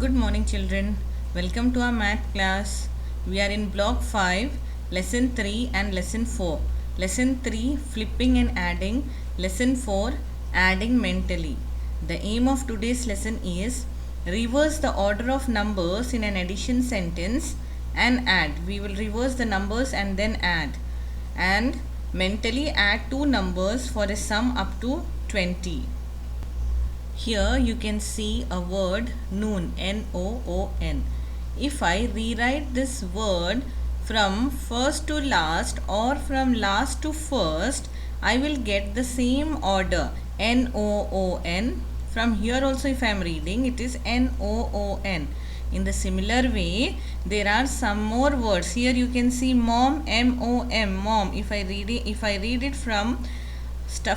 Good morning, children. Welcome to our math class. We are in block 5, lesson 3 and lesson 4. Lesson 3, flipping and adding. Lesson 4, adding mentally. The aim of today's lesson is reverse the order of numbers in an addition sentence and add. We will reverse the numbers and then add. And mentally add two numbers for a sum up to 20. Here you can see a word noon, N-O-O-N. If I rewrite this word from first to last or from last to first, I will get the same order, N-O-O-N. From here also if I am reading, it is N-O-O-N. In the similar way, there are some more words. Here you can see mom, M-O-M, mom. If I read it from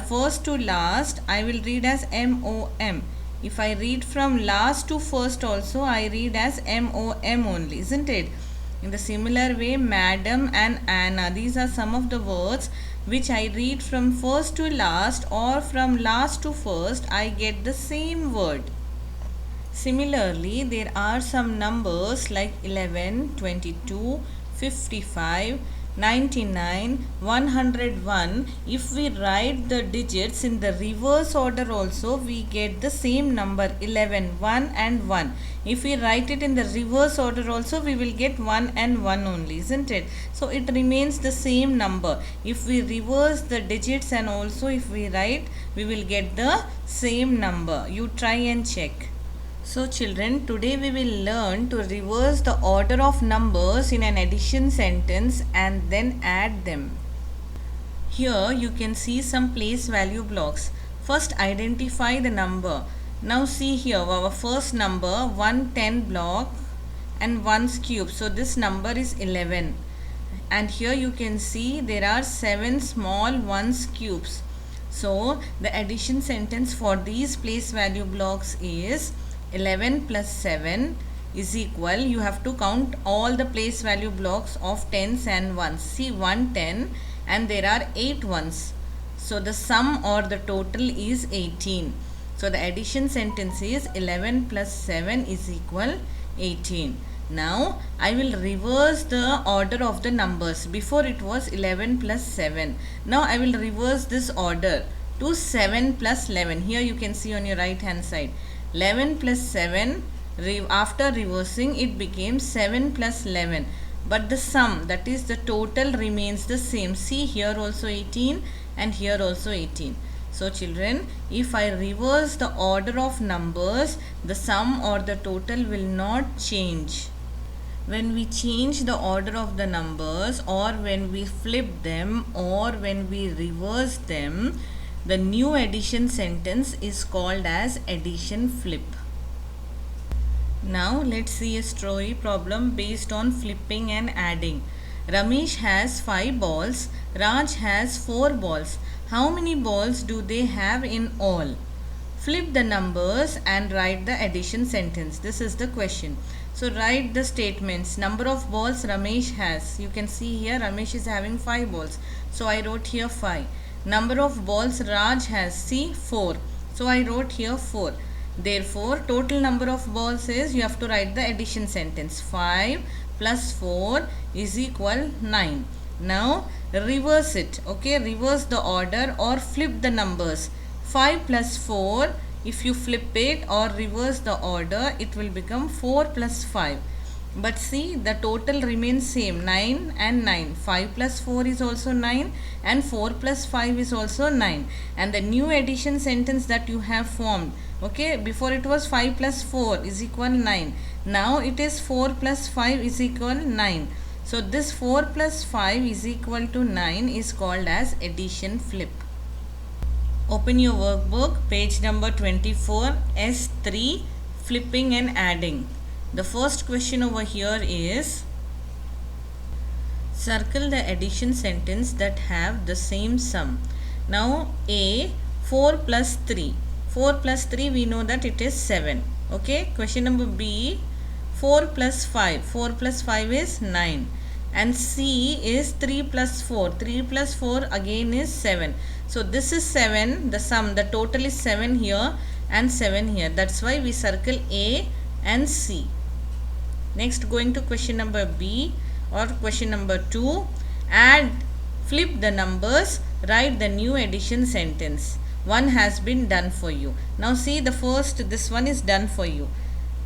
first to last, I will read as M-O-M. If I read from last to first also, I read as M-O-M only, isn't it? In the similar way, madam and Anna, these are some of the words which I read from first to last or from last to first, I get the same word. Similarly, there are some numbers like 11, 22, 55, 99, 101. If we write the digits in the reverse order also, we get the same number 11, 1 and 1. If we write it in the reverse order also, we will get 1 and 1 only, isn't it? So it remains the same number. If we reverse the digits and also if we write, we will get the same number. You try and check. So children, today we will learn to reverse the order of numbers in an addition sentence and then add them. Here you can see some place value blocks. First identify the number. Now see here our first number 110 block and 1's cube. So this number is 11. And here you can see there are 7 small 1's cubes. So the addition sentence for these place value blocks is 11 plus 7 is equal, you have to count all the place value blocks of tens and ones. See 110 and there are 8 ones. So the sum or the total is 18. So the addition sentence is 11 plus 7 is equal 18. Now I will reverse the order of the numbers. Before it was 11 plus 7. Now I will reverse this order to 7 plus 11. Here you can see on your right hand side. 11 plus 7, after reversing it became 7 plus 11. But the sum, that is the total, remains the same. See here also 18 and here also 18. So children, if I reverse the order of numbers, the sum or the total will not change. When we change the order of the numbers or when we flip them or when we reverse them, the new addition sentence is called as addition flip. Now let's see a story problem based on flipping and adding. Ramesh has 5 balls, Raj has 4 balls. How many balls do they have in all? Flip the numbers and write the addition sentence. This is the question. So write the statements. Number of balls Ramesh has. You can see here Ramesh is having 5 balls. So I wrote here 5. Number of balls Raj has, see 4. So I wrote here 4. Therefore, total number of balls is, you have to write the addition sentence. 5 plus 4 is equal 9. Now reverse it. Okay, reverse the order or flip the numbers. 5 plus 4, if you flip it or reverse the order, it will become 4 plus 5. But see, the total remains same, 9 and 9. 5 plus 4 is also 9 and 4 plus 5 is also 9. And the new addition sentence that you have formed, okay, before it was 5 plus 4 is equal 9. Now it is 4 plus 5 is equal 9. So this 4 plus 5 is equal to 9 is called as addition flip. Open your workbook, page number 24, S3, flipping and adding. The first question over here is, circle the addition sentence that have the same sum. Now A, 4 plus 3. 4 plus 3 we know that it is 7. Okay. Question number B, 4 plus 5. 4 plus 5 is 9. And C is 3 plus 4. 3 plus 4 again is 7. So this is 7. The sum, the total is 7 here and 7 here. That's why we circle A and C. Next, going to question number B or question number 2. Add, flip the numbers, write the new addition sentence. One has been done for you. Now see the first, this one is done for you.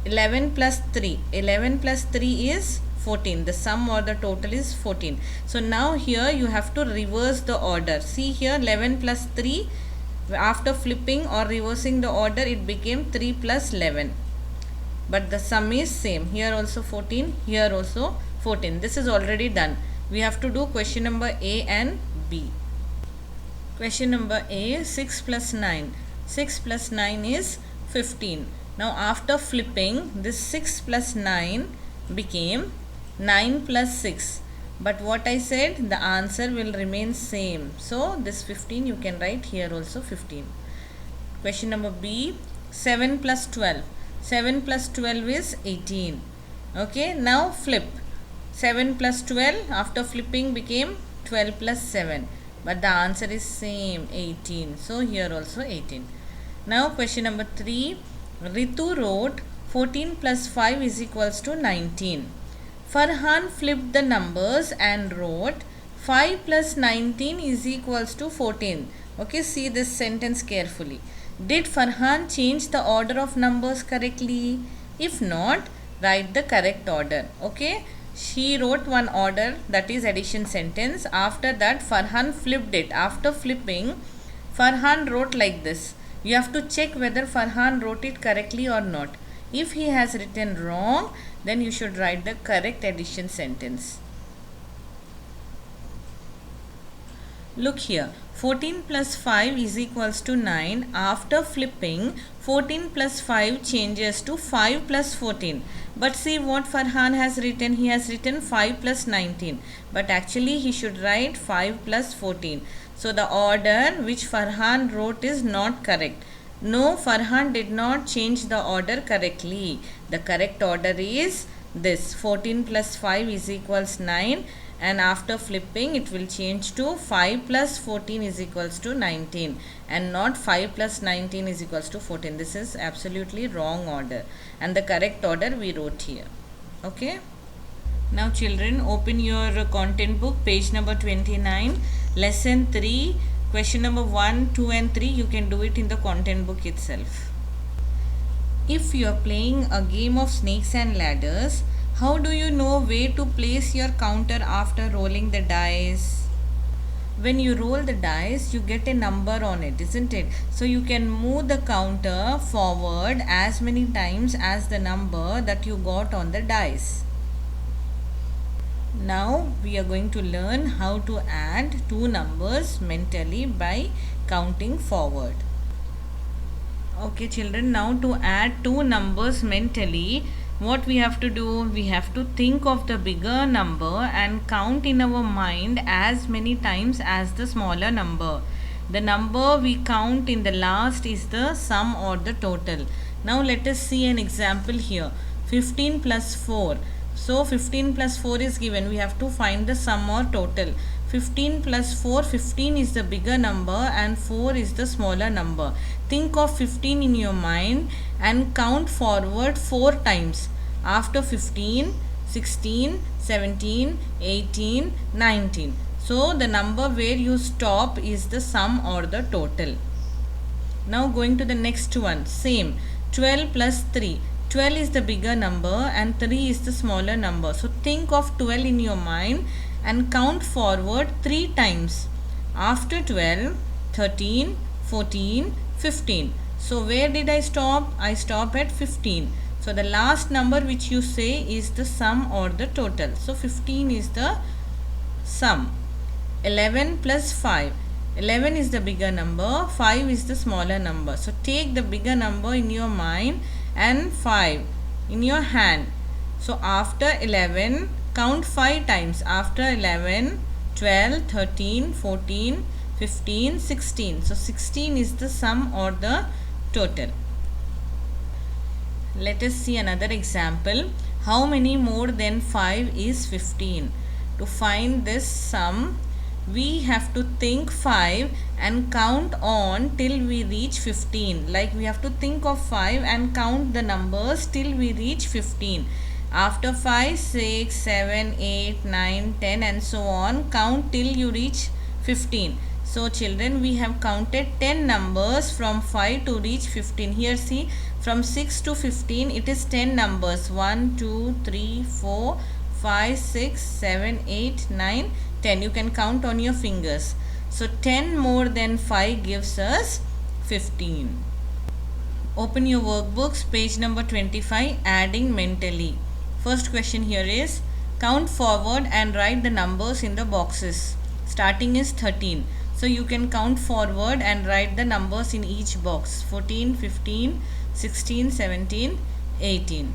11 plus 3. 11 plus 3 is 14. The sum or the total is 14. So now here you have to reverse the order. See here 11 plus 3. After flipping or reversing the order, it became 3 plus 11. But the sum is same. Here also 14. Here also 14. This is already done. We have to do question number A and B. Question number A, 6 plus 9. 6 plus 9 is 15. Now after flipping, this 6 plus 9 became 9 plus 6. But what I said, the answer will remain same. So this 15 you can write here also 15. Question number B, 7 plus 12. 7 plus 12 is 18. Okay, now flip. 7 plus 12 after flipping became 12 plus 7. But the answer is same, 18. So here also 18. Now question number 3. Ritu wrote 14 plus 5 is equals to 19. Farhan flipped the numbers and wrote 5 plus 19 is equals to 14. Okay, see this sentence carefully. Did Farhan change the order of numbers correctly? If not, write the correct order. Okay, she wrote one order, that is addition sentence. After that Farhan flipped it. After flipping, Farhan wrote like this. You have to check whether Farhan wrote it correctly or not. If he has written wrong, then you should write the correct addition sentence. Look here, 14 plus 5 is equals to 9. After flipping, 14 plus 5 changes to 5 plus 14. But see what Farhan has written. He has written 5 plus 19. But actually he should write 5 plus 14. So the order which Farhan wrote is not correct. No, Farhan did not change the order correctly. The correct order is this. 14 plus 5 is equals 9. And after flipping it will change to 5 plus 14 is equals to 19 and not 5 plus 19 is equals to 14. This is absolutely wrong order and the correct order we wrote here. Okay. Now children, open your content book, page number 29, lesson 3, question number 1, 2 and 3. You can do it in the content book itself. If you are playing a game of snakes and ladders, how do you know where to place your counter after rolling the dice? When you roll the dice, you get a number on it, isn't it? So you can move the counter forward as many times as the number that you got on the dice. Now we are going to learn how to add two numbers mentally by counting forward. Okay children, now to add two numbers mentally, what we have to do, we have to think of the bigger number and count in our mind as many times as the smaller number. The number we count in the last is the sum or the total. Now let us see an example here. 15 plus 4. So 15 plus 4 is given. We have to find the sum or total. 15 plus 4, 15 is the bigger number and 4 is the smaller number. Think of 15 in your mind and count forward 4 times. After 15, 16, 17, 18, 19. So the number where you stop is the sum or the total. Now going to the next one. Same. 12 plus 3. 12 is the bigger number and 3 is the smaller number. So think of 12 in your mind and count forward 3 times. After 12, 13, 14, 15. So where did I stop? I stop at 15. So the last number which you say is the sum or the total. So 15 is the sum. 11 plus 5. 11 is the bigger number, 5 is the smaller number. So take the bigger number in your mind and 5 in your hand. So after 11, count 5 times. After 11, 12, 13, 14, 15, 16. So 16 is the sum or the total. Let us see another example. How many more than 5 is 15? To find this sum, we have to think 5 and count on till we reach 15. Like we have to think of 5 and count the numbers till we reach 15. After 5, 6, 7, 8, 9, 10 and so on, count till you reach 15. So children, we have counted 10 numbers from 5 to reach 15. Here see, from 6 to 15 it is 10 numbers. 1, 2, 3, 4, 5, 6, 7, 8, 9, 10. You can count on your fingers. So 10 more than 5 gives us 15. Open your workbooks, page number 25, adding mentally. First question here is, count forward and write the numbers in the boxes. Starting is 13. So you can count forward and write the numbers in each box. 14, 15, 16, 17, 18.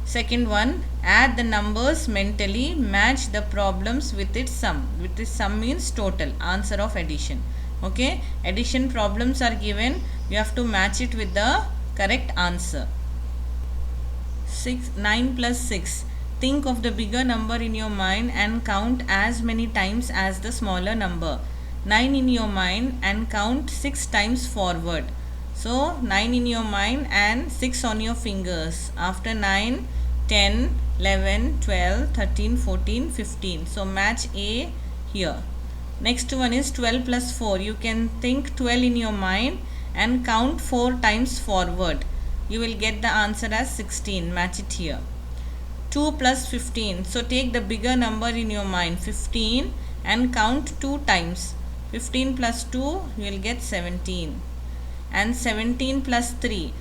Second one, add the numbers mentally, match the problems with its sum. With its sum means total, answer of addition. Okay, addition problems are given, you have to match it with the correct answer. 9 plus 6. Think of the bigger number in your mind and count as many times as the smaller number. 9 in your mind and count 6 times forward. So 9 in your mind and 6 on your fingers. After 9, 10, 11, 12, 13, 14, 15. So match A here. Next one is 12 plus 4. You can think 12 in your mind and count 4 times forward. You will get the answer as 16. Match it here. 2 plus 15. So take the bigger number in your mind, 15, and count 2 times. 15 plus 2, you will get 17. And 17 plus 3.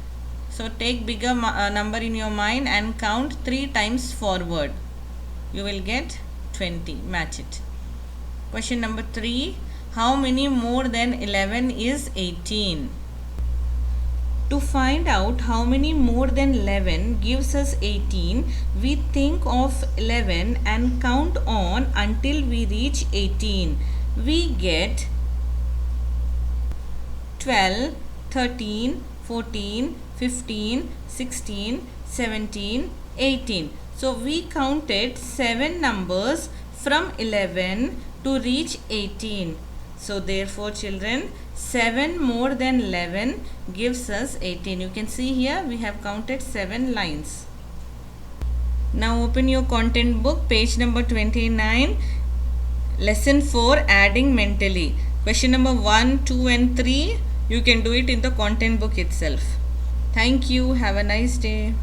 So take bigger number in your mind and count 3 times forward. You will get 20. Match it. Question number 3. How many more than 11 is 18? To find out how many more than 11 gives us 18, we think of 11 and count on until we reach 18. We get 12, 13, 14, 15, 16, 17, 18. So we counted 7 numbers from 11 to reach 18. So therefore children, 7 more than 11 gives us 18. You can see here we have counted 7 lines. Now open your content book, page number 29, lesson 4, adding mentally. Question number 1, 2 and 3, you can do it in the content book itself. Thank you. Have a nice day.